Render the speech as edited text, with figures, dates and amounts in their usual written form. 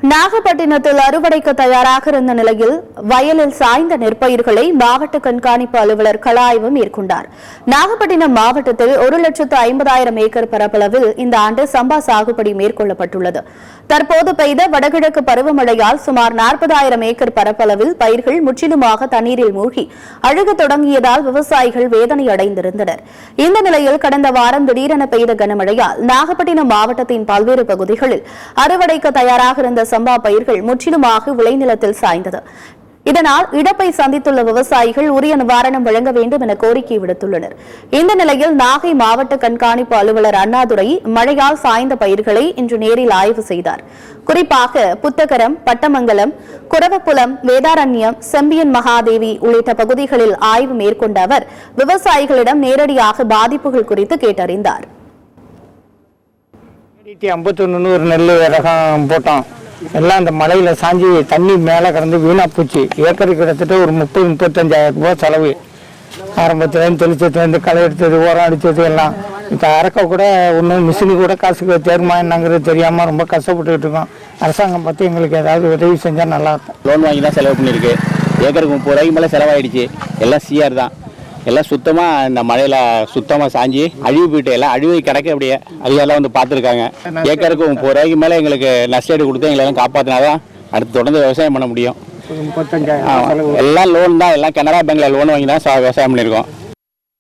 நாகப்பட்டினத்தில் அறுவடைக்கு தயாராக இருந்த நிலையில் வயலில் சாய்ந்த நெற்பயிர்களை மாவட்ட கண்காணிப்பு அலுவலர் கள ஆய்வு மேற்கொண்டார். நாகப்பட்டினம் மாவட்டத்தில் 1,50,000 ஏக்கர் பரப்பளவில் இந்த ஆண்டு சம்பா சாகுபடி மேற்கொள்ளப்பட்டுள்ளது. தற்போது பெய்த வடகிழக்கு பருவமழையால் சுமார் 40,000 ஏக்கர் பரப்பளவில் பயிர்கள் முற்றிலுமாக தண்ணீரில் மூழ்கி அழுக தொடங்கியதால் விவசாயிகள் வேதனை அடைந்திருந்தனர். இந்த நிலையில் கடந்த வாரம் திடீரென பெய்த கனமழையால் நாகப்பட்டினம் மாவட்டத்தின் பல்வேறு பகுதிகளில் அறுவடைக்கு தயாராக இருந்த சம்பா பயிர்கள் முற்றிலுமாக விளைநிலத்தில் சாய்ந்தது. இதனால் இழப்பை சந்தித்துள்ள விவசாயிகள் உரிய நிவாரணம் வழங்க வேண்டும் என கோரிக்கை விடுத்துள்ளனர். இந்த நிலையில் நாகை மாவட்ட கண்காணிப்பு அலுவலர் அண்ணாதுரை மழையால் சாய்ந்த பயிர்களை இன்று நேரில் ஆய்வு செய்தார். குறிப்பாக புத்தகரம், பட்டமங்கலம், குரவப்புலம், வேதாரண்யம், செம்பியன் மகாதேவி உள்ளிட்ட பகுதிகளில் ஆய்வு மேற்கொண்ட அவர் விவசாயிகளிடம் நேரடியாக பாதிப்புகள் குறித்து கேட்டறிந்தார். 51 நெல் ரகம் போட்டோம். எல்லாம் அந்த மலையில் சாஞ்சி தண்ணி மேலே கடந்து வீணாக போச்சு. ஏக்கருக்கு கிட்டத்தட்ட ஒரு 30-35,000 ரூபாய் செலவு. ஆரம்பத்துலேருந்து தெளிச்சதுலேருந்து களை எடுத்தது, உரம் அடித்தது எல்லாம். இப்போ அறக்க கூட ஒன்றும் மிஷினு கூட காசுக்கு தேர்மா என்னங்கிறது தெரியாமல் ரொம்ப கஷ்டப்பட்டுக்கிட்டு இருக்கோம். அரசாங்கம் பார்த்து எங்களுக்கு ஏதாவது உதவி செஞ்சால் நல்லாயிருக்கும். லோன் வாங்கி தான் செலவு பண்ணியிருக்கு. ஏக்கருக்கு 30 ரூபாய்க்கு மேலே செலவாயிடுச்சு. எல்லாம் சிஆர் தான். எல்லாம் சுத்தமாக இந்த மழையில் சுத்தமாக சாஞ்சி அழிவு போயிட்டு எல்லாம் அழிவு கிடக்க அப்படியே அதிகாரம் வந்து பார்த்துருக்காங்க. ஏக்கருக்கு 30 ரூபாய்க்கு மேலே எங்களுக்கு நஷ்டஈடு கொடுத்து எங்களெல்லாம் காப்பாற்றினாதான் அடுத்து தொடர்ந்து விவசாயம் பண்ண முடியும். எல்லாம் லோன் தான், எல்லாம் கனரா பேங்க்ல லோன் வாங்கி தான் விவசாயம் பண்ணியிருக்கோம்.